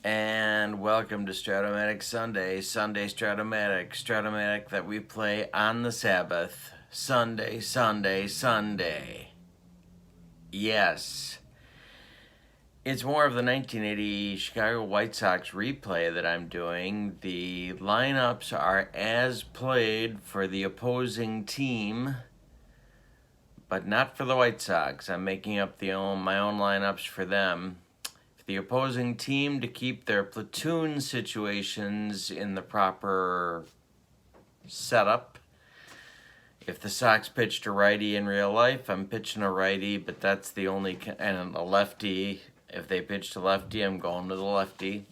And welcome to Stratomatic Sunday Stratomatic that we play on the Sabbath. Sunday. Yes. It's more of the 1980 Chicago White Sox replay that I'm doing. The lineups are as played for the opposing team, but not for the White Sox. I'm making up my own lineups for them. The opposing team to keep their platoon situations in the proper setup. If the Sox pitched a righty in real life, I'm pitching a righty, but that's the only, and a lefty. If they pitched a lefty, I'm going to the lefty.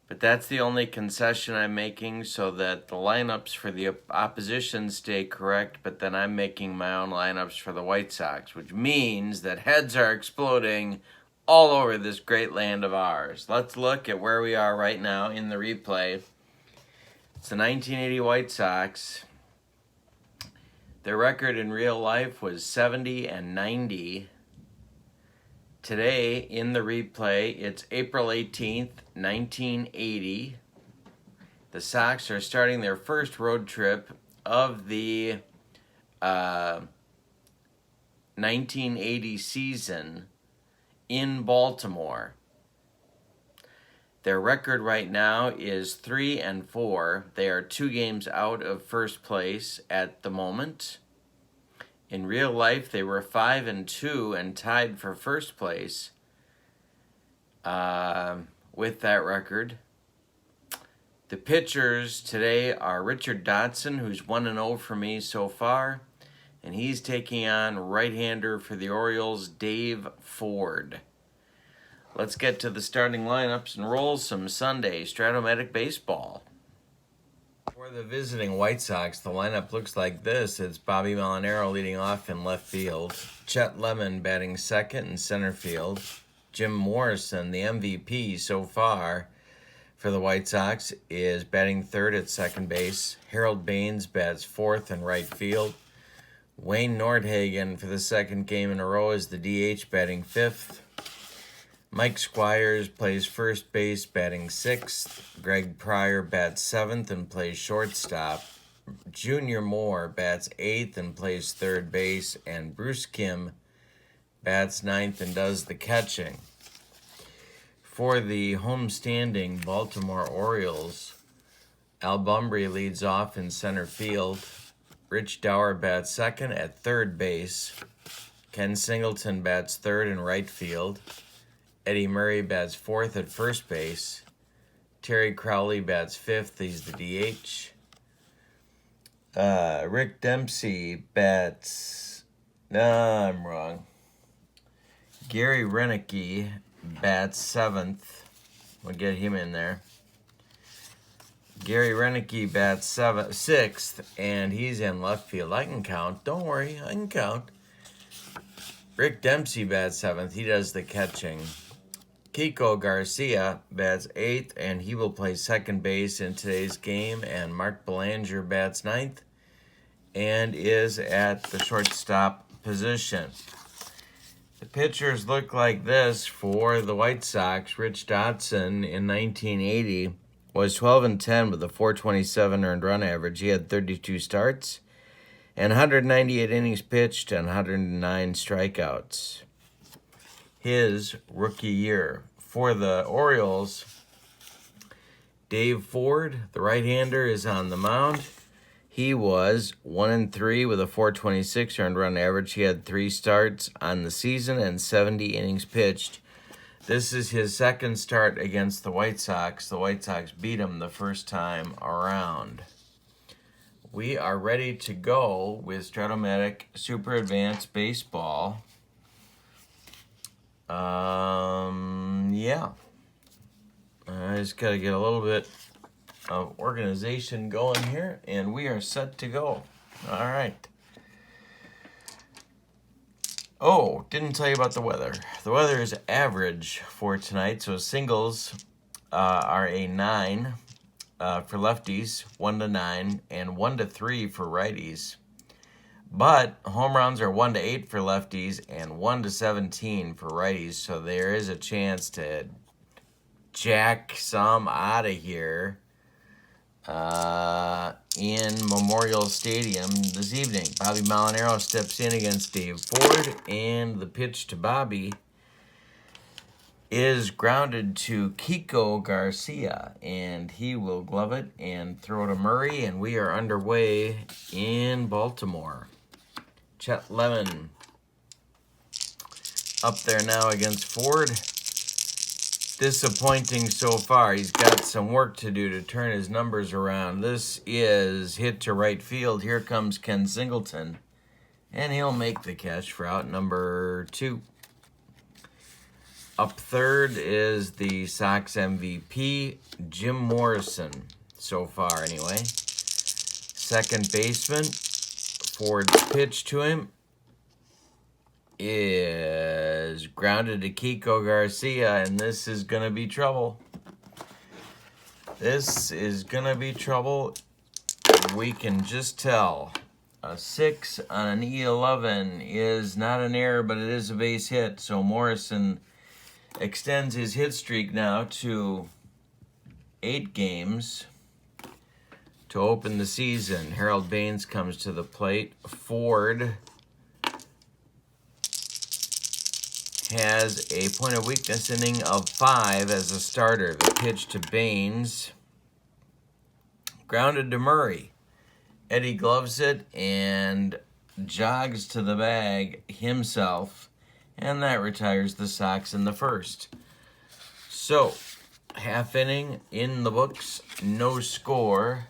But that's the only concession I'm making so that the lineups for the opposition stay correct, but then I'm making my own lineups for the White Sox, which means that heads are exploding all over this great land of ours. Let's look at where we are right now in the replay. It's the 1980 White Sox. Their record in real life was 70-90. Today, in the replay, it's April 18th, 1980. The Sox are starting their first road trip of the 1980 season in Baltimore. Their record right now is 3-4. They are 2 games out of first place at the moment. In real life, they were 5-2 and tied for first place with that record. The pitchers today are Richard Dotson, who's 1-0 for me so far, and he's taking on right-hander for the Orioles, Dave Ford. Let's get to the starting lineups and roll some Sunday Stratomatic baseball. For the visiting White Sox, the lineup looks like this. It's Bobby Molinaro leading off in left field, Chet Lemon batting second in center field, Jim Morrison, the MVP so far for the White Sox, is batting third at second base, Harold Baines bats fourth in right field, Wayne Nordhagen for the second game in a row is the DH batting fifth. Mike Squires plays first base batting sixth. Greg Pryor bats seventh and plays shortstop. Junior Moore bats eighth and plays third base. And Bruce Kim bats ninth and does the catching. For the homestanding Baltimore Orioles, Al Bumbry leads off in center field. Rich Dower bats second at third base. Ken Singleton bats third in right field. Eddie Murray bats fourth at first base. Terry Crowley bats fifth. He's the DH. Rick Dempsey bats... No, I'm wrong. Gary Renicky bats seventh. We'll get him in there. Gary Renicky bats sixth, and he's in left field. I can count. Don't worry, I can count. Rick Dempsey bats seventh. He does the catching. Kiko Garcia bats eighth, and he will play second base in today's game. And Mark Belanger bats ninth and is at the shortstop position. The pitchers look like this for the White Sox. Rich Dotson in 1980 was 12-10 with a .427 earned run average. He had 32 starts and 198 innings pitched and 109 strikeouts. His rookie year. For the Orioles, Dave Ford, the right-hander, is on the mound. He was 1-3 with a .426 earned run average. He had 3 starts on the season and 70 innings pitched. This is his second start against the White Sox. The White Sox beat him the first time around. We are ready to go with Stratomatic Super Advanced Baseball. Yeah. I just got to get a little bit of organization going here, and we are set to go. All right. Oh, didn't tell you about the weather. The weather is average for tonight, so singles are a 9 for lefties, 1-9, and 1-3 for righties. But home runs are 1-8 for lefties and 1-17 for righties, so there is a chance to jack some out of here in Memorial Stadium this evening. Bobby Molinaro steps in against Dave Ford, and the pitch to Bobby is grounded to Kiko Garcia, and he will glove it and throw to Murray, and we are underway in Baltimore. Chet Lemon up there now against Ford. Disappointing so far. He's got some work to do to turn his numbers around. This is hit to right field. Here comes Ken Singleton, and he'll make the catch for out number 2. Up third is the Sox MVP, Jim Morrison, so far anyway. Second baseman, Ford's pitch to him is grounded to Kiko Garcia, and this is going to be trouble. This is going to be trouble. We can just tell. A 6 on an E11 is not an error, but it is a base hit. So Morrison extends his hit streak now to 8 games to open the season. Harold Baines comes to the plate. Ford has a point of weakness inning of 5 as a starter. The pitch to Baines, grounded to Murray. Eddie gloves it and jogs to the bag himself, and that retires the Sox in the first. So, half inning in the books, no score.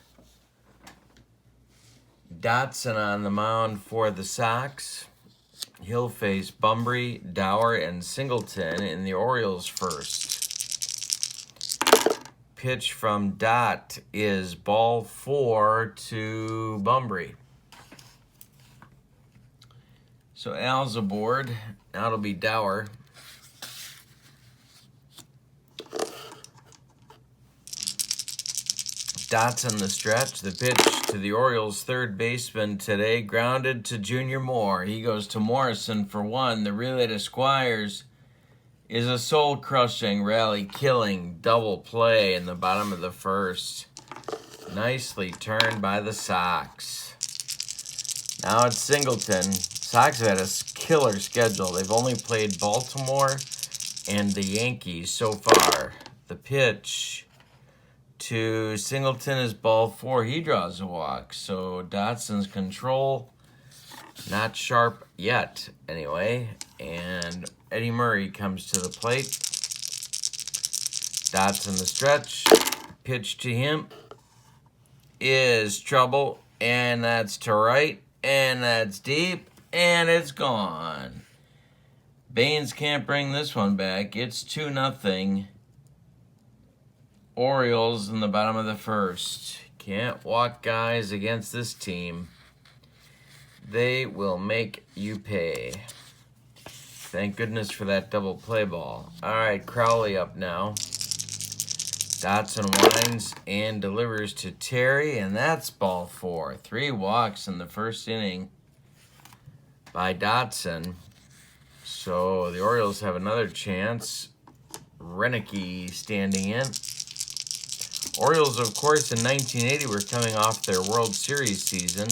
Dotson on the mound for the Sox. He'll face Bumbry, Dower, and Singleton in the Orioles first. Pitch from Dot is ball 4 to Bumbry. So Al's aboard. Now it'll be Dower. Dotson the stretch. The pitch to the Orioles' third baseman today, grounded to Junior Moore. He goes to Morrison for 1. The relay to Squires is a soul-crushing, rally-killing double play in the bottom of the first. Nicely turned by the Sox. Now it's Singleton. Sox have had a killer schedule. They've only played Baltimore and the Yankees so far. The pitch to Singleton is ball 4. He draws a walk. So Dotson's control, not sharp yet anyway. And Eddie Murray comes to the plate. Dotson the stretch. Pitch to him is trouble. And that's to right. And that's deep. And it's gone. Baines can't bring this one back. It's 2-0. Orioles in the bottom of the first. Can't walk guys against this team. They will make you pay. Thank goodness for that double play ball. All right, Crowley up now. Dotson winds and delivers to Terry, and that's ball 4. 3 walks in the first inning by Dotson. So the Orioles have another chance. Renicky standing in. Orioles, of course, in 1980 were coming off their World Series season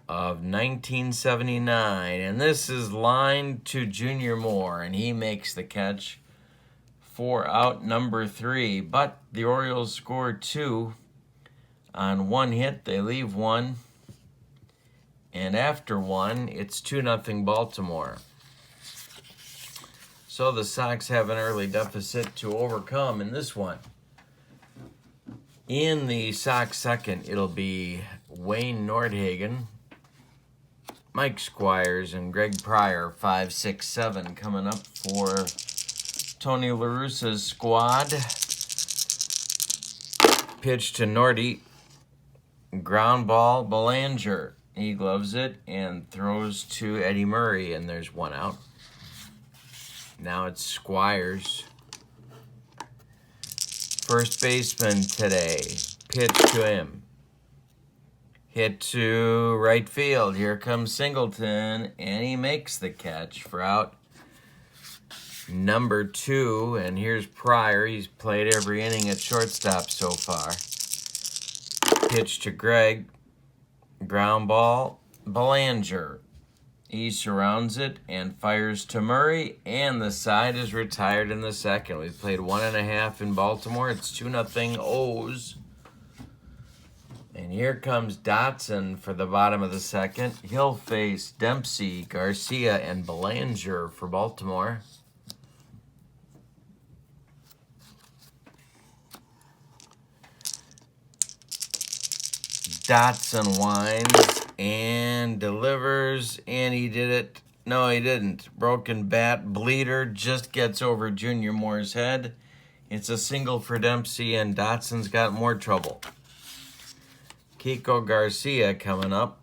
of 1979. And this is lined to Junior Moore, and he makes the catch for out number 3. But the Orioles score 2 on 1 hit. They leave 1. And after 1, it's 2-0 Baltimore. So the Sox have an early deficit to overcome in this one. In the Sox second, it'll be Wayne Nordhagen, Mike Squires, and Greg Pryor, 5, 6, 7, coming up for Tony La Russa's squad. Pitch to Nordy. Ground ball, Belanger. He gloves it and throws to Eddie Murray, and there's 1 out. Now it's Squires. First baseman today. Pitch to him. Hit to right field. Here comes Singleton, and he makes the catch for out number 2. And here's Pryor. He's played every inning at shortstop so far. Pitch to Greg. Ground ball. Belanger. He surrounds it and fires to Murray, and the side is retired in the second. We've played 1.5 in Baltimore. It's 2-0 O's. And here comes Dotson for the bottom of the second. He'll face Dempsey, Garcia, and Belanger for Baltimore. Dotson winds and delivers, and he did it. No, he didn't. Broken bat. Bleeder just gets over Junior Moore's head. It's a single for Dempsey, and Dotson's got more trouble. Kiko Garcia coming up.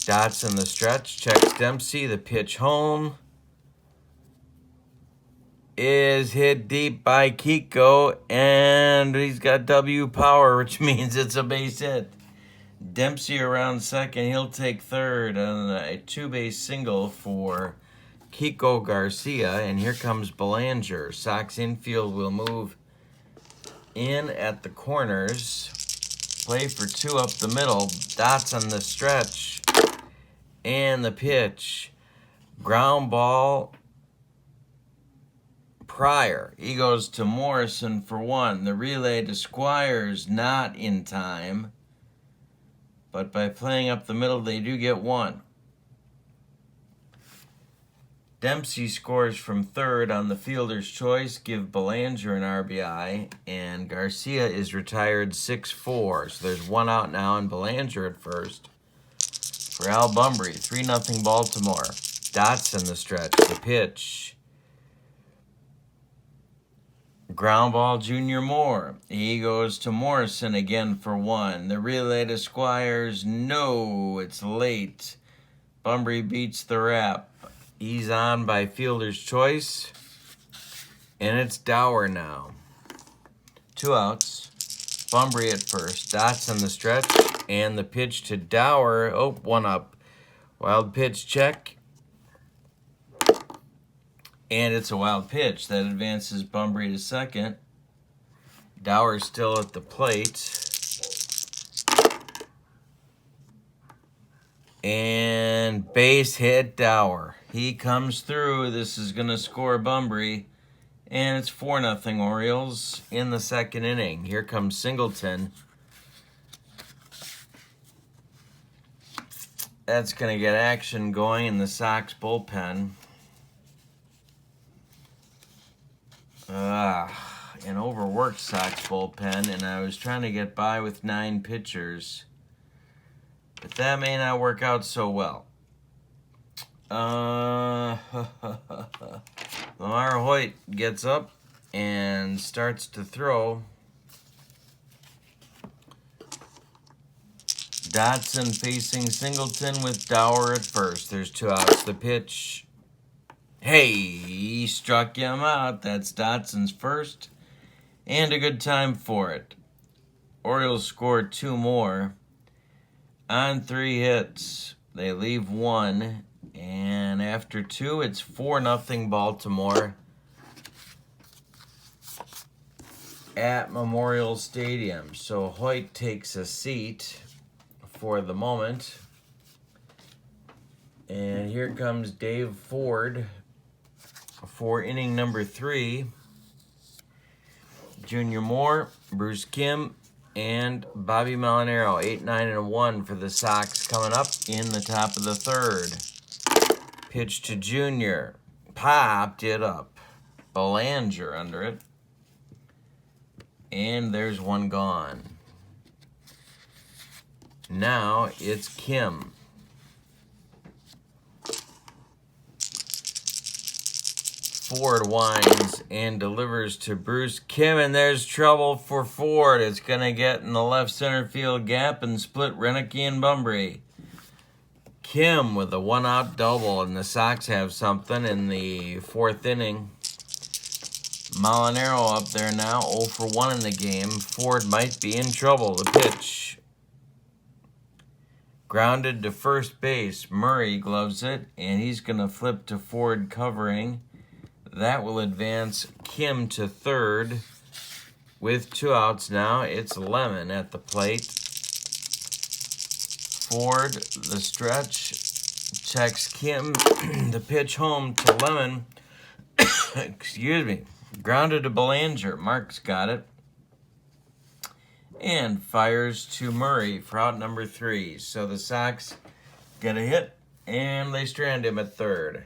Dotson the stretch. Checks Dempsey. The pitch home is hit deep by Kiko, and he's got W power, which means it's a base hit. Dempsey around second. He'll take third on a 2-base single for Kiko Garcia, and here comes Belanger. Sox infield will move in at the corners. Play for 2 up the middle. Dots on the stretch, and the pitch. Ground ball. Pryor. He goes to Morrison for 1. The relay to Squires not in time, but by playing up the middle, they do get 1. Dempsey scores from third on the fielder's choice. Give Belanger an RBI, and Garcia is retired 6-4. So there's 1 out now, and Belanger at first. For Al Bumbry, 3-0 Baltimore. Dotson the stretch. The pitch. Ground ball, Junior Moore. He goes to Morrison again for 1. The relay to Squires. No, it's late. Bumbry beats the wrap. He's on by fielder's choice. And it's Dower now. 2 outs. Bumbry at first. Dotson the stretch. And the pitch to Dower. Oh, 1 up. Wild pitch check. And it's a wild pitch that advances Bumbry to second. Dower's still at the plate. And base hit Dower. He comes through. This is going to score Bumbry. And it's 4-0 Orioles in the second inning. Here comes Singleton. That's going to get action going in the Sox bullpen. An overworked Sox bullpen, and I was trying to get by with 9 pitchers. But that may not work out so well. Lamar Hoyt gets up and starts to throw. Dotson facing Singleton with Dower at first. There's 2 outs. The pitch. Hey, he struck him out. That's Dotson's first, and a good time for it. Orioles scored 2 more on 3 hits. They leave 1, and after 2, it's 4-0 Baltimore at Memorial Stadium. So Hoyt takes a seat for the moment. And here comes Dave Ford for inning number 3. Junior Moore, Bruce Kim, and Bobby Molinaro. 8, 9, and 1 for the Sox coming up in the top of the third. Pitch to Junior. Popped it up. Belanger under it. And there's 1 gone. Now it's Kim. Ford winds and delivers to Bruce Kim, and there's trouble for Ford. It's going to get in the left center field gap and split Renicky and Bumbry. Kim with a 1-out double, and the Sox have something in the 4th inning. Molinaro up there now, 0 for 1 in the game. Ford might be in trouble. The pitch. Grounded to first base. Murray gloves it, and he's going to flip to Ford covering. That will advance Kim to third. With 2 outs now, it's Lemon at the plate. Ford, the stretch, checks Kim. The pitch home to Lemon. Excuse me. Grounded to Belanger. Mark's got it. And fires to Murray for out number 3. So the Sox get a hit, and they strand him at third.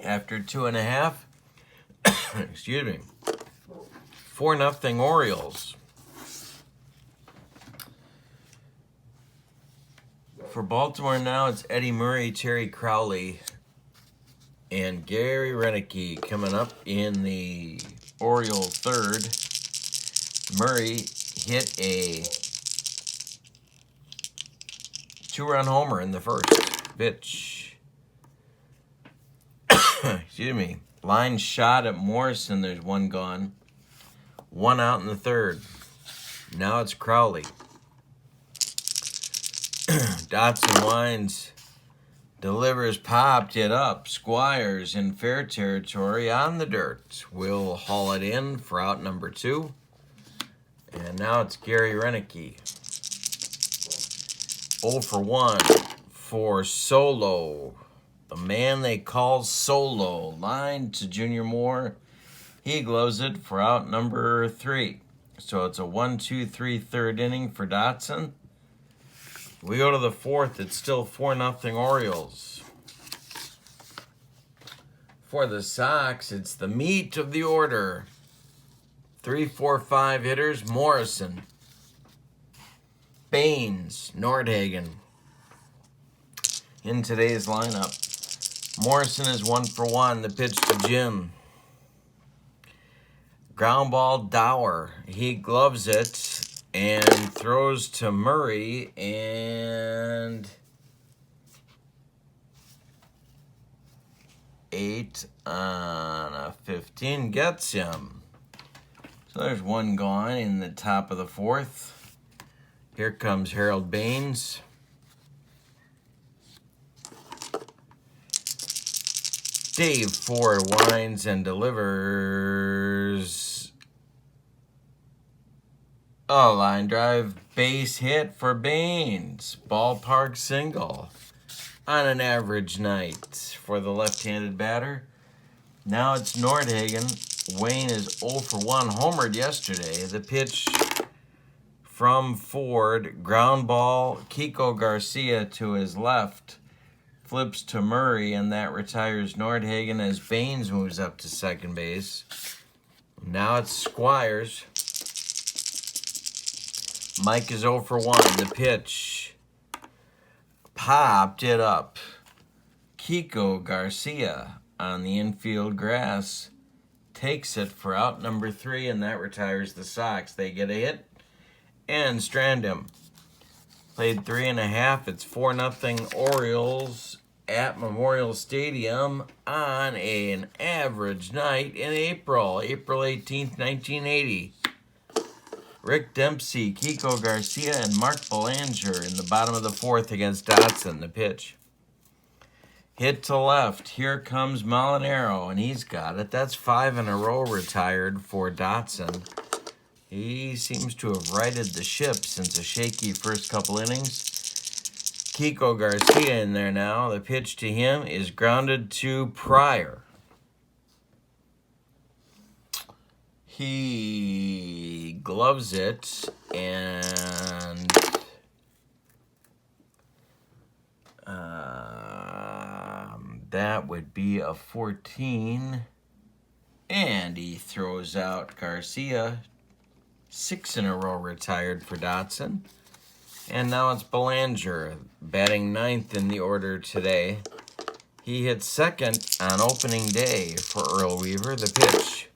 After 2.5, excuse me, 4-0 Orioles. For Baltimore now, it's Eddie Murray, Terry Crowley, and Gary Renicky coming up in the Oriole third. Murray hit a 2-run homer in the first pitch. Excuse me. Line shot at Morrison. There's 1 gone. 1 out in the third. Now it's Crowley. Dotson winds. Delivers, popped it up. Squires in fair territory on the dirt. Will haul it in for out number 2. And now it's Gary Renicky. 0 for 1 for Solo. The man they call Solo. Line to Junior Moore. He gloves it for out number 3. So it's a 1-2-3 third inning for Dotson. We go to the 4th. It's still 4-0 Orioles. For the Sox, it's the meat of the order. 3, 4, 5 hitters. Morrison, Baines, Nordhagen. In today's lineup, Morrison is 1 for 1. The pitch to Jim. Ground ball, Dower. He gloves it and throws to Murray, and 8 on a 15 gets him. So there's 1 gone in the top of the 4th. Here comes Harold Baines. Dave Ford winds and delivers a line drive base hit for Baines. Ballpark single on an average night for the left-handed batter. Now it's Nordhagen. Wayne is 0 for 1, homered yesterday. The pitch from Ford, ground ball, Kiko Garcia to his left. Flips to Murray, and that retires Nordhagen as Baines moves up to second base. Now it's Squires. Mike is 0 for 1. The pitch popped it up. Kiko Garcia on the infield grass takes it for out number 3, and that retires the Sox. They get a hit and strand him. Played 3.5. It's 4-0 Orioles at Memorial Stadium on an average night in April 18th, 1980. Rick Dempsey, Kiko Garcia, and Mark Belanger in the bottom of the 4th against Dotson. The pitch. Hit to left. Here comes Molinaro, and he's got it. That's 5 in a row retired for Dotson. He seems to have righted the ship since a shaky first couple innings. Kiko Garcia in there now. The pitch to him is grounded to Pryor. He gloves it, and that would be a 14. And he throws out Garcia. 6 in a row retired for Dotson. And now it's Belanger, batting 9th in the order today. He hit second on opening day for Earl Weaver. The pitch.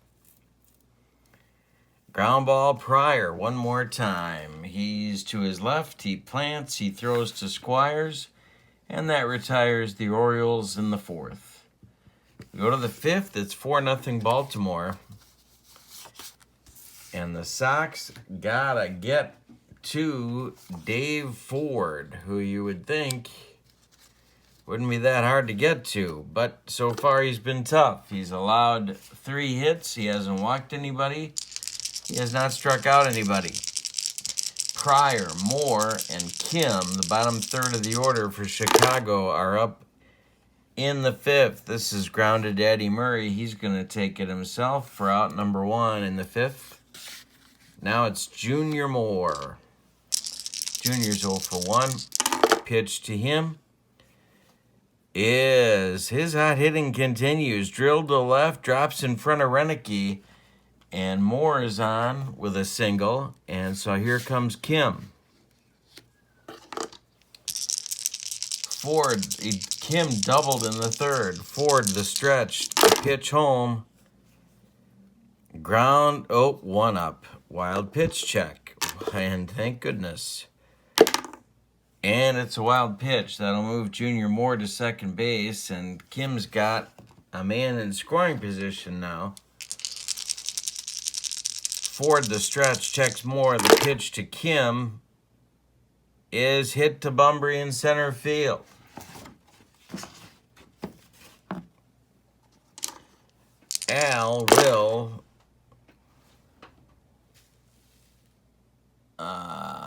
Ground ball, Pryor, one more time. He's to his left, he plants, he throws to Squires, and that retires the Orioles in the 4th. We go to the 5th, it's 4-0 Baltimore. And the Sox gotta get to Dave Ford, who you would think wouldn't be that hard to get to, but so far he's been tough. He's allowed 3 hits. He hasn't walked anybody. He has not struck out anybody. Pryor, Moore, and Kim, the bottom third of the order for Chicago, are up in the 5th. This is grounded to Eddie Murray. He's going to take it himself for out number 1 in the 5th. Now it's Junior Moore. Junior's 0 for 1. Pitch to him is his hot hitting continues. Drilled to left, drops in front of Renicky, and Moore is on with a single. And so here comes Kim. Kim doubled in the 3rd. Ford the stretch, pitch home. Ground, 1 up. Wild pitch check, and thank goodness. And it's a wild pitch. That'll move Junior Moore to second base, and Kim's got a man in scoring position now. Ford the stretch checks Moore. The pitch to Kim is hit to Bunbury in center field. Al will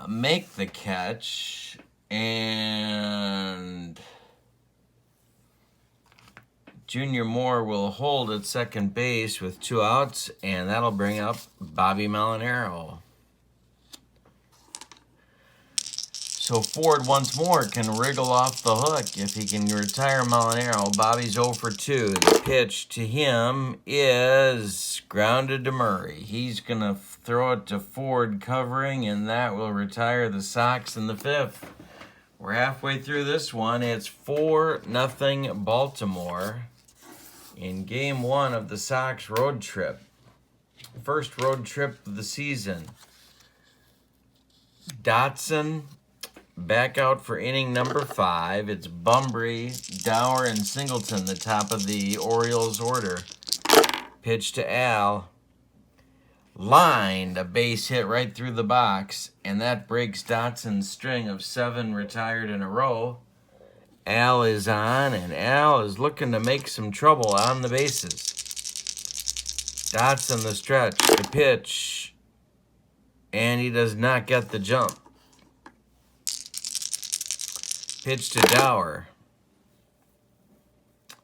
make the catch, and Junior Moore will hold at second base with 2 outs, and that'll bring up Bobby Molinaro. So Ford once more can wriggle off the hook if he can retire Molinaro. Bobby's 0 for 2. The pitch to him is grounded to Murray. He's going to throw it to Ford covering, and that will retire the Sox in the 5th. We're halfway through this one. It's 4-0 Baltimore in Game 1 of the Sox road trip. First road trip of the season. Dotson back out for inning number 5. It's Bunbury, Dower, and Singleton, the top of the Orioles order. Pitch to Al. Lined a base hit right through the box, and that breaks Dotson's string of 7 retired in a row. Al is on, and Al is looking to make some trouble on the bases. Dotson the stretch, the pitch, and he does not get the jump. Pitch to Dower.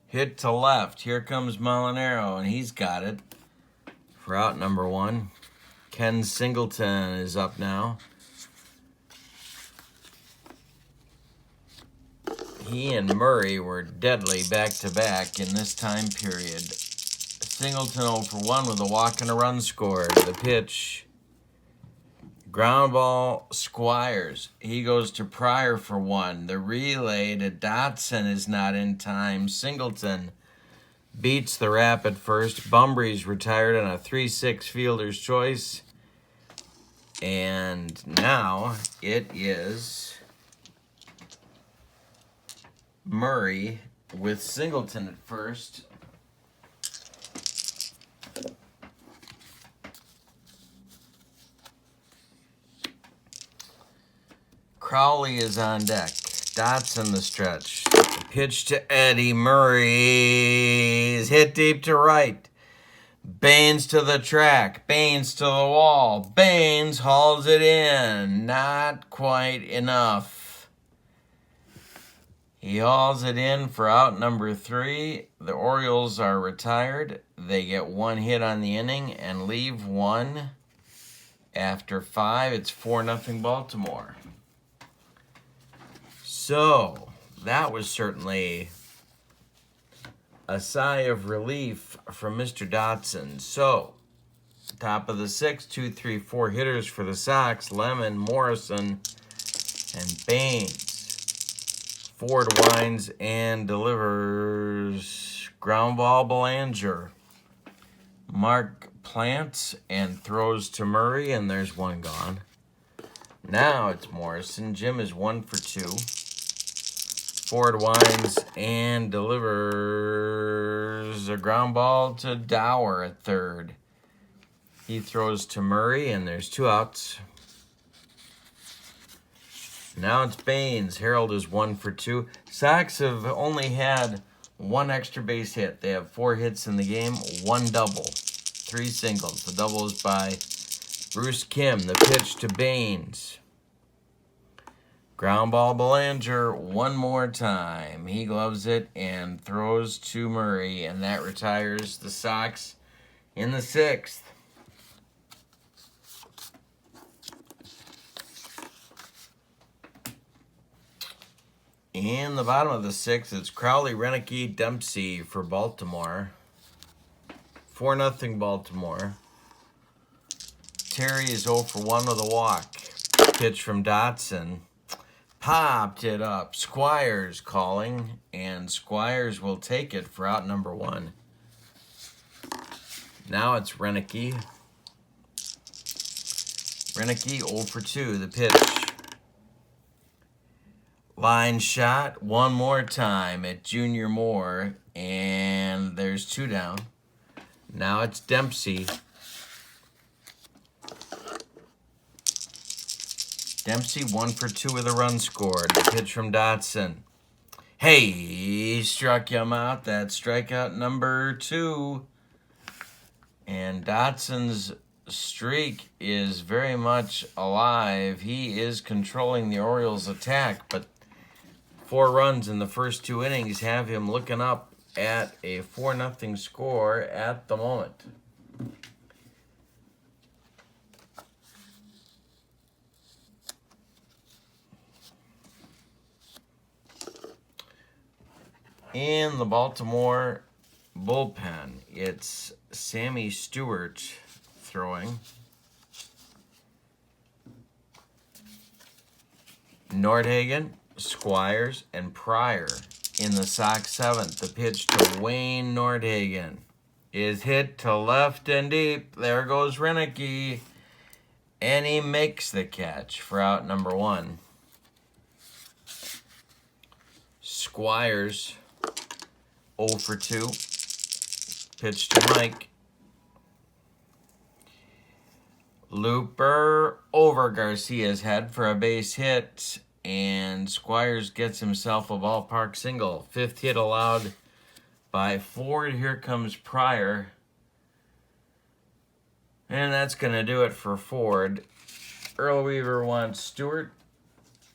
Hit to left. Here comes Molinaro, and he's got it for out number 1. Ken Singleton is up now. He and Murray were deadly back-to-back in this time period. Singleton 0 for 1 with a walk and a run scored. The pitch. Ground ball, Squires. He goes to Pryor for 1. The relay to Dotson is not in time. Singleton beats the rap at first. Bunbury's retired on a 3-6 fielder's choice. And now it is Murray with Singleton at first. Crowley is on deck. Dotson the stretch. The pitch to Eddie Murray is hit deep to right. Baines to the track. Baines to the wall. Baines hauls it in. Not quite enough. He hauls it in for out number 3. The Orioles are retired. They get 1 hit on the inning and leave 1 after 5. It's 4-0 Baltimore. So, that was certainly a sigh of relief from Mr. Dotson. So, top of the 6th, 2, 3, 4 hitters for the Sox. Lemon, Morrison, and Baines. Ford winds and delivers. Ground ball, Belanger. Mark plants and throws to Murray, and there's 1 gone. Now it's Morrison. Jim is 1 for 2. Ford winds and delivers a ground ball to Dower at third. He throws to Murray, and there's 2 outs. Now it's Baines. Harold is 1 for 2. Sox have only had 1 extra base hit. They have 4 hits in the game, 1 double, 3 singles. The double is by Bruce Kim. The pitch to Baines. Ground ball Belanger one more time. He gloves it and throws to Murray, and that retires the Sox in the 6th. In the bottom of the 6th, it's Crowley, Renicky, Dempsey for Baltimore. 4-0 Baltimore. Terry is 0 for 1 with a walk. Pitch from Dotson. Popped it up. Squires calling, and Squires will take it for out number 1. Now it's Renicky. Renicky 0 for 2. The pitch. Line shot one more time at Junior Moore, and there's 2 down. Now it's Dempsey. Dempsey 1 for 2 with a run scored. The pitch from Dotson. Hey, he struck him out. That's strikeout number 2. And Dotson's streak is very much alive. He is controlling the Orioles' attack, but 4 runs in the first 2 innings have him looking up at a 4-0 score at the moment. In the Baltimore bullpen, it's Sammy Stewart throwing. Nordhagen, Squires, and Pryor in the Sox 7th. The pitch to Wayne Nordhagen is hit to left and deep. There goes Renicky, and he makes the catch for out number 1. Squires 0 for 2. Pitch to Mike. Looper over Garcia's head for a base hit, and Squires gets himself a ballpark single. 5th hit allowed by Ford. Here comes Pryor, and that's going to do it for Ford. Earl Weaver wants Stewart,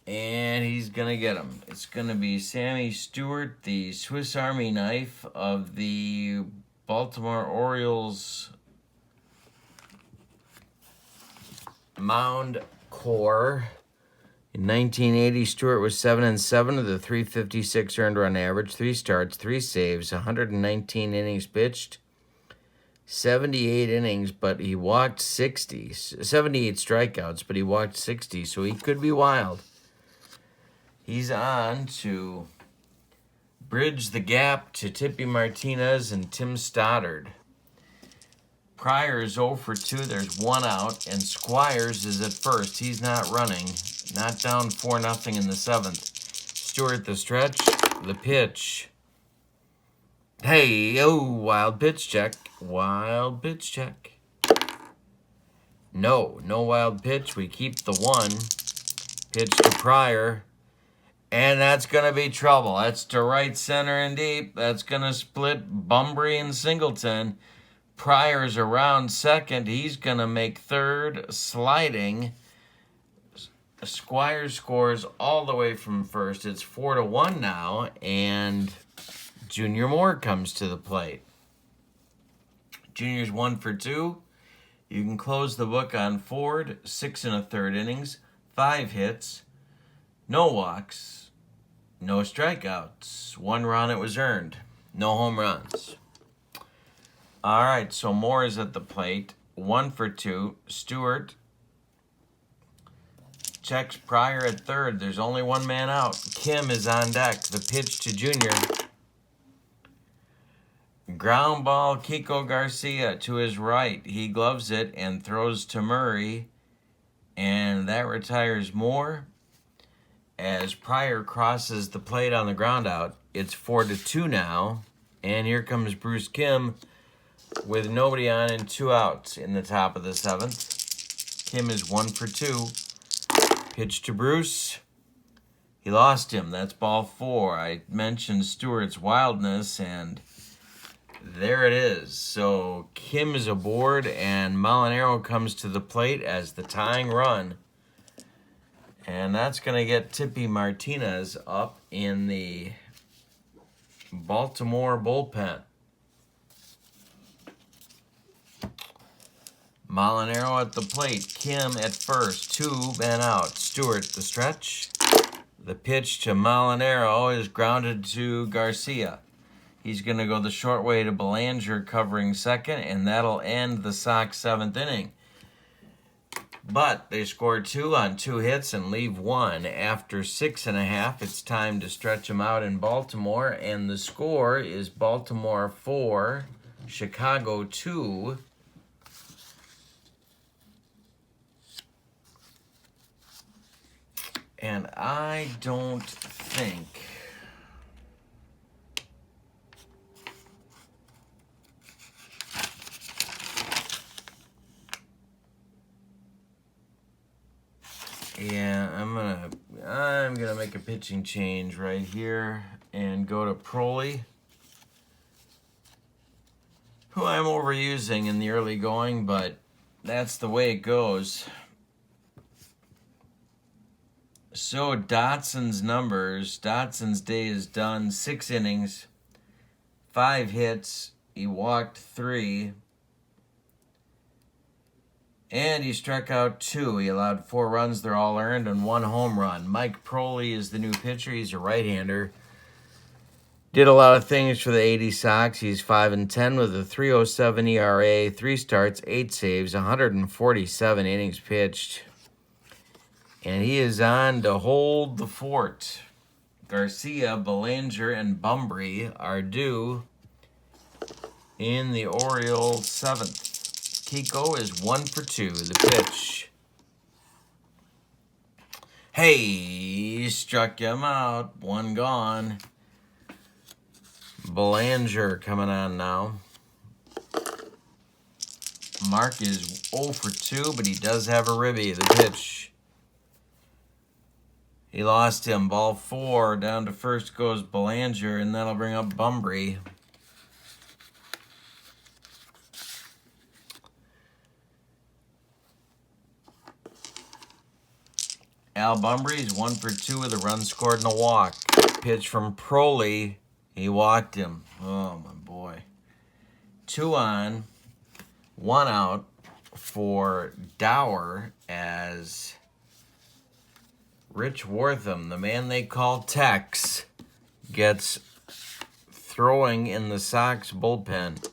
and he's going to get him. It's going to be Sammy Stewart, the Swiss Army knife of the Baltimore Orioles mound core. In 1980, Stewart was 7-7 with a .356 earned run average, 3 starts, 3 saves, 119 innings pitched, 78 innings, but he walked 60. 78 strikeouts, but he walked 60, so he could be wild. He's on to bridge the gap to Tippy Martinez and Tim Stoddard. Pryor is 0 for 2. There's 1 out, and Squires is at first. He's not running. Not down 4-0 in the 7th. Stewart the stretch. The pitch. Hey, oh, wild pitch check. Wild pitch check. No wild pitch. We keep the 1. Pitch to Pryor. And that's going to be trouble. That's to right center and deep. That's going to split Bumbry and Singleton. Pryor's around second. He's going to make third, sliding. Squires scores all the way from first. It's 4-1 now, and Junior Moore comes to the plate. Junior's 1 for 2. You can close the book on Ford. 6 1/3 innings, 5 hits, no walks, no strikeouts. 1 run it was earned. No home runs. All right, so Moore is at the plate. 1 for 2. Stewart checks Pryor at third. There's only 1 man out. Kim is on deck. The pitch to Junior. Ground ball, Kiko Garcia to his right. He gloves it and throws to Murray. And that retires Moore. As Pryor crosses the plate on the ground out, it's 4-2 now. And here comes Bruce Kim with nobody on and 2 outs in the top of the 7th. Kim is 1 for 2. Pitch to Bruce. He lost him. That's ball 4. I mentioned Stewart's wildness, and there it is. So Kim is aboard, and Molinaro comes to the plate as the tying run. And that's going to get Tippy Martinez up in the Baltimore bullpen. Molinaro at the plate. Kim at first. 2 men out. Stewart the stretch. The pitch to Molinaro is grounded to Garcia. He's going to go the short way to Belanger covering second, and that'll end the Sox 7th inning. But they score 2 on 2 hits and leave 1. After 6.5, it's time to stretch them out in Baltimore, and the score is Baltimore 4, Chicago 2. And I don't think I'm gonna make a pitching change right here and go to Proley, who I'm overusing in the early going, but that's the way it goes. So Dotson's numbers, Dotson's day is done. 6 innings, 5 hits, he walked 3, and he struck out 2. He allowed 4 runs, they're all earned, and 1 home run. Mike Proley is the new pitcher. He's a right-hander. Did a lot of things for the 80 Sox. He's 5-10 with a 3.07 ERA, 3 starts, 8 saves, 147 innings pitched. And he is on to hold the fort. Garcia, Belanger, and Bumbry are due in the Orioles 7th. Kiko is 1 for 2. The pitch. Hey, he struck him out. 1 gone. Belanger coming on now. Mark is 0 for 2, but he does have a ribby. The pitch. He lost him. Ball 4. Down to first goes Belanger, and that'll bring up Bumbry. Al Bumbry is 1 for 2 with a run scored and a walk. Pitch from Proley. He walked him. Oh, my boy. 2 on, 1 out for Dower as Rich Wortham, the man they call Tex, gets throwing in the Sox bullpen.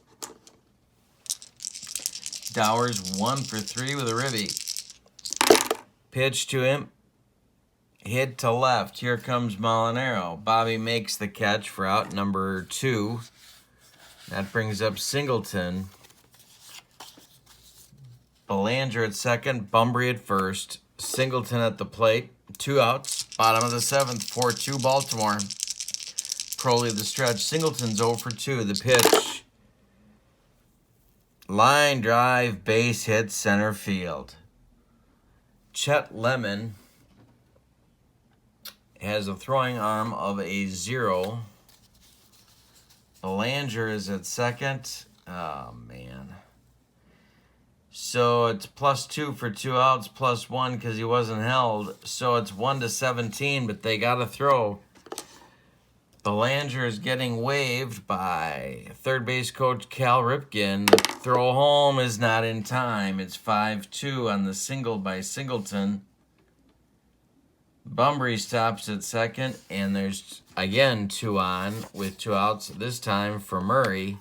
Dower's 1 for 3 with a ribby. Pitch to him. Hit to left. Here comes Molinaro. Bobby makes the catch for out number 2. That brings up Singleton. Belanger at second. Bumbry at first. Singleton at the plate. 2 outs. Bottom of the 7th. 4-2 Baltimore. Proley the stretch. Singleton's 0 for 2. The pitch. Line drive. Base hit center field. Chet Lemon has a throwing arm of a 0. Belanger is at second. Oh, man. So it's +2 for 2 outs, +1 because he wasn't held. So it's 1-17, but they got to throw. Belanger is getting waved by third base coach Cal Ripken. The throw home is not in time. It's 5-2 on the single by Singleton. Bumbry stops at second, and there's, again, 2 on with 2 outs, this time for Murray.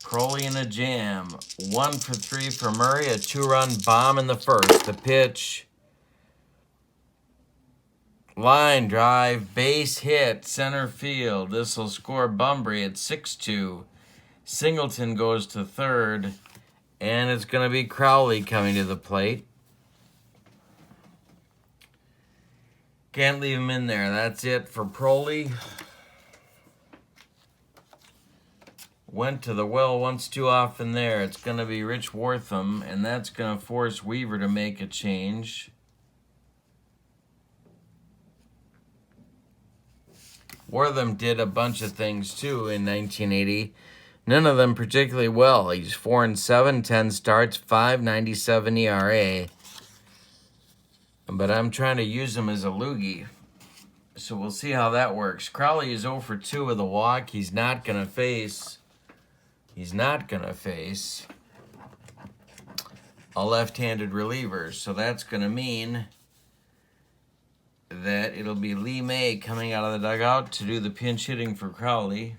Crowley in a jam. 1 for 3 for Murray, a 2-run bomb in the first. The pitch. Line drive, base hit, center field. This will score Bumbry at 6-2. Singleton goes to third, and it's going to be Crowley coming to the plate. Can't leave him in there. That's it for Proley. Went to the well once too often there. It's going to be Rich Wortham, and that's going to force Weaver to make a change. Wortham did a bunch of things too in 1980. None of them particularly well. He's 4-7, 10 starts, 5.97 ERA. But I'm trying to use him as a loogie. So we'll see how that works. Crowley is 0 for 2 with a walk. He's not going to face a left-handed reliever. So that's going to mean that it'll be Lee May coming out of the dugout to do the pinch hitting for Crowley.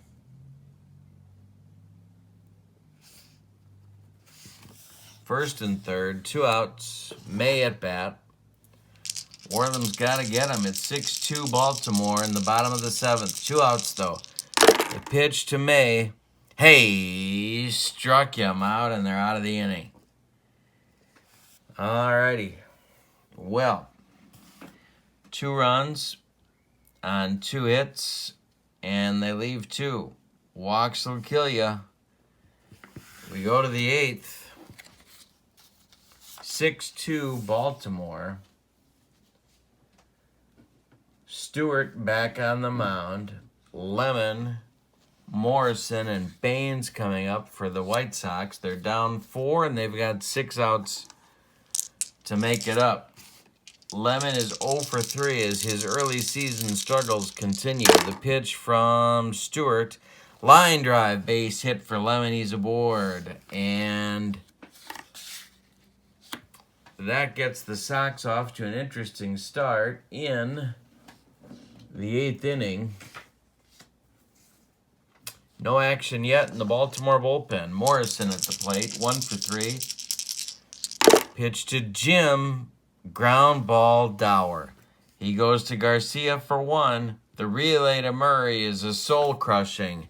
First and third, 2 outs. May at bat. Wortham's got to get him. It's 6-2 Baltimore in the bottom of the 7th. 2 outs, though. The pitch to May. Hey, struck him out, and they're out of the inning. Alrighty. Well, 2 runs on 2 hits, and they leave 2. Walks will kill you. We go to the 8th. 6-2 Baltimore. Stewart back on the mound. Lemon, Morrison, and Baines coming up for the White Sox. They're down 4, and they've got 6 outs to make it up. Lemon is 0 for 3 as his early season struggles continue. The pitch from Stewart. Line drive, base hit for Lemon. He's aboard. And that gets the Sox off to an interesting start in the 8th inning. No action yet in the Baltimore bullpen. Morrison at the plate, 1 for 3. Pitch to Jim, ground ball, Dower. He goes to Garcia for 1. The relay to Murray is a soul-crushing,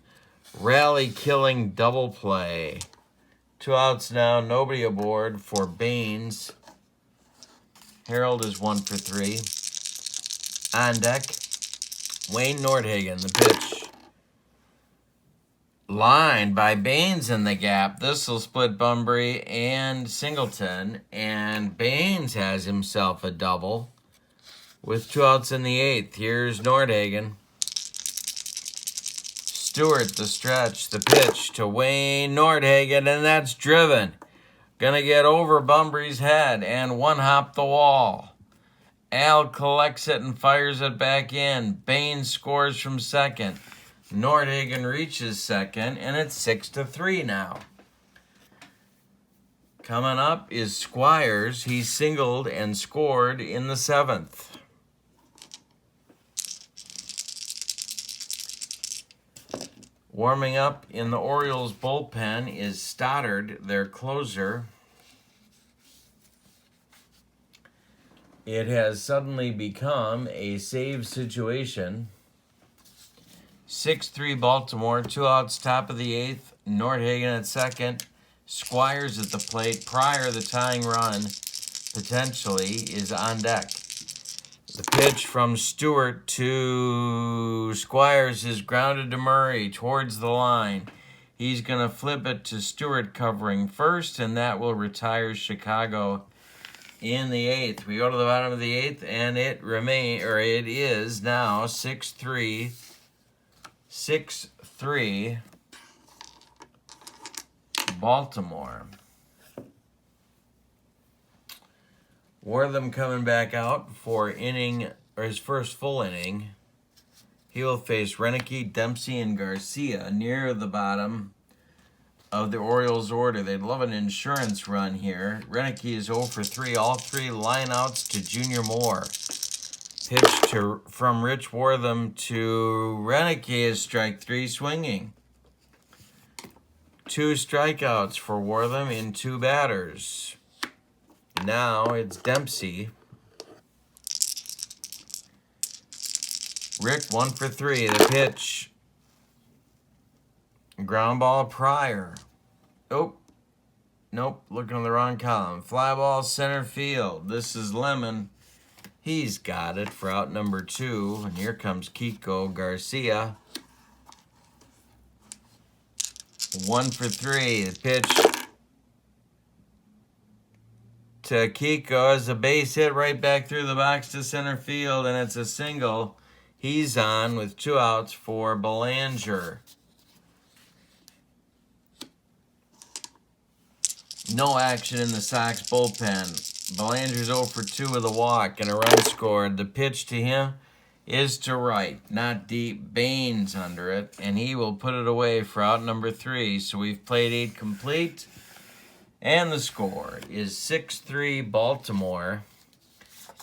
rally-killing double play. 2 outs now, nobody aboard for Baines. Harold is 1 for 3. On deck, Wayne Nordhagen, the pitch. Line by Baines in the gap. This will split Bunbury and Singleton. And Baines has himself a double with 2 outs in the 8th. Here's Nordhagen. Stewart, the stretch, the pitch to Wayne Nordhagen, and that's driven. Gonna get over Bunbury's head and one hop the wall. Al collects it and fires it back in. Baines scores from second. Nordhagen reaches second, and it's 6-3 now. Coming up is Squires. He singled and scored in the 7th. Warming up in the Orioles bullpen is Stoddard, their closer. It has suddenly become a save situation. 6-3 Baltimore, 2 outs, top of the 8th. Nordhagen at second. Squires at the plate. Pryor, the tying run, potentially, is on deck. The pitch from Stewart to Squires is grounded to Murray towards the line. He's going to flip it to Stewart covering first, and that will retire Chicago in the 8th. We go to the bottom of the 8th, and it is now 6-3 Baltimore. Wortham coming back out for his first full inning. He will face Renicky, Dempsey, and Garcia near the bottom of the Orioles order. They'd love an insurance run here. Renicky is 0 for 3. All 3 lineouts to Junior Moore. Pitch from Rich Wortham to Renicky is strike 3 swinging. 2 strikeouts for Wortham in 2 batters. Now it's Dempsey. Rick 1 for 3. The pitch. Ground ball Pryor. Oh. Nope. Looking on the wrong column. Fly ball center field. This is Lemon. He's got it for out number 2. And here comes Kiko Garcia. 1 for 3. The pitch to Kiko is a base hit right back through the box to center field, and it's a single. He's on with 2 outs for Belanger. No action in the Sox bullpen. Belanger's 0 for 2 with a walk and a run scored. The pitch to him is to right, not deep. Baines under it, and he will put it away for out number 3. So we've played 8 complete, and the score is 6-3 Baltimore.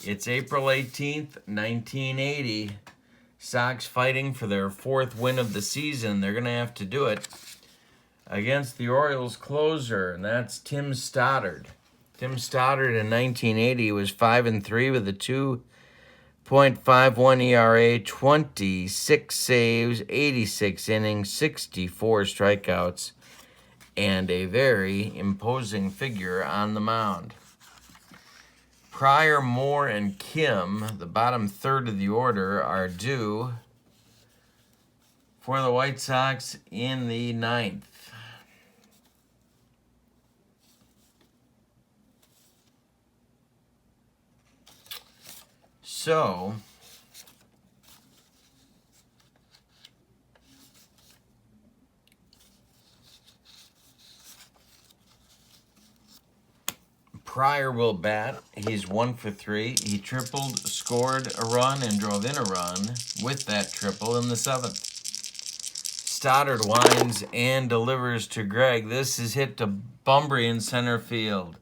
It's April 18th, 1980. Sox fighting for their 4th win of the season. They're going to have to do it against the Orioles closer, and that's Tim Stoddard. Tim Stoddard in 1980 was 5-3 with a 2.51 ERA, 26 saves, 86 innings, 64 strikeouts, and a very imposing figure on the mound. Pryor, Moore, and Kim, the bottom third of the order, are due for the White Sox in the 9th. So, Pryor will bat. He's 1 for 3. He tripled, scored a run, and drove in a run with that triple in the 7th. Stoddard winds and delivers to Gregg. This is hit to Bumbry in center field.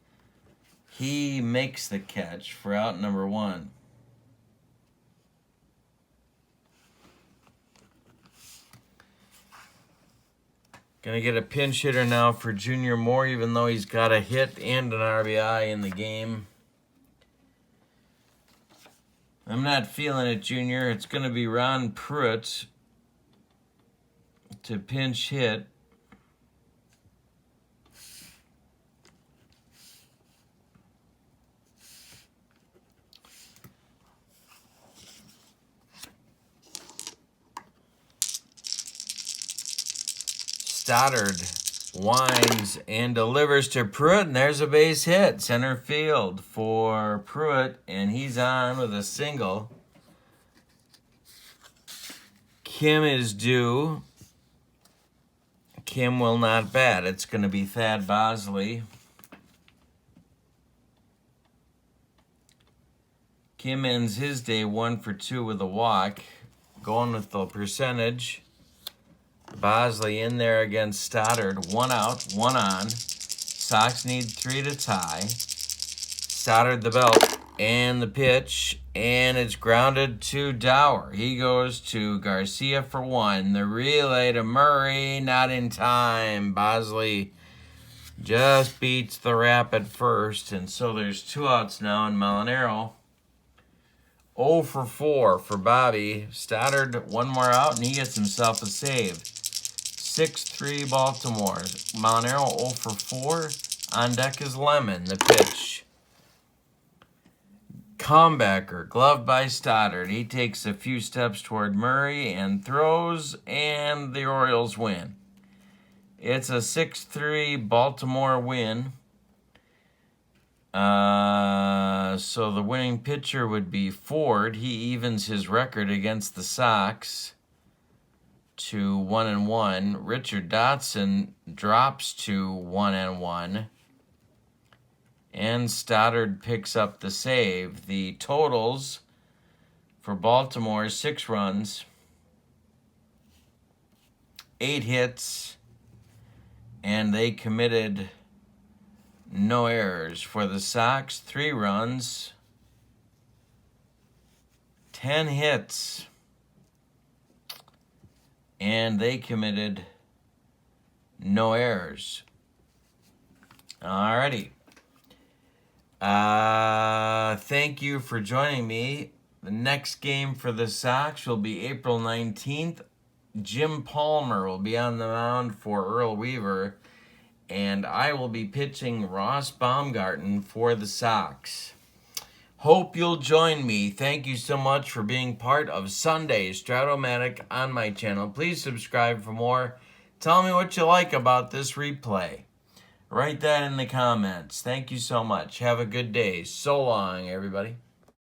He makes the catch for out number 1. Gonna get a pinch hitter now for Junior Moore, even though he's got a hit and an RBI in the game. I'm not feeling it, Junior. It's gonna be Ron Pruitt to pinch hit. Stoddard winds and delivers to Pruitt, and there's a base hit. Center field for Pruitt, and he's on with a single. Kim is due. Kim will not bat. It's going to be Thad Bosley. Kim ends his day 1 for 2 with a walk. Going with the percentage. Bosley in there against Stoddard. 1 out, 1 on. Sox need 3 to tie. Stoddard the belt and the pitch, and it's grounded to Dower. He goes to Garcia for 1. The relay to Murray, not in time. Bosley just beats the wrap at first, and so there's 2 outs now in Molinaro. 0 for 4 for Bobby. Stoddard 1 more out, and he gets himself a save. 6-3 Baltimore. Molinaro 0 for 4. On deck is Lemon, the pitch. Comebacker, gloved by Stoddard. He takes a few steps toward Murray and throws, and the Orioles win. It's a 6-3 Baltimore win. So the winning pitcher would be Ford. He evens his record against the Sox to 1-1. Richard Dotson drops to 1-1. And Stoddard picks up the save. The totals for Baltimore: 6 runs, 8 hits, and they committed no errors. For the Sox, 3 runs, 10 hits, and they committed no errors. Alrighty. Thank you for joining me. The next game for the Sox will be April 19th. Jim Palmer will be on the mound for Earl Weaver, and I will be pitching Ross Baumgarten for the Sox. Hope you'll join me. Thank you so much for being part of Sunday's Strat-O-Matic on my channel. Please subscribe for more. Tell me what you like about this replay. Write that in the comments. Thank you so much. Have a good day. So long, everybody.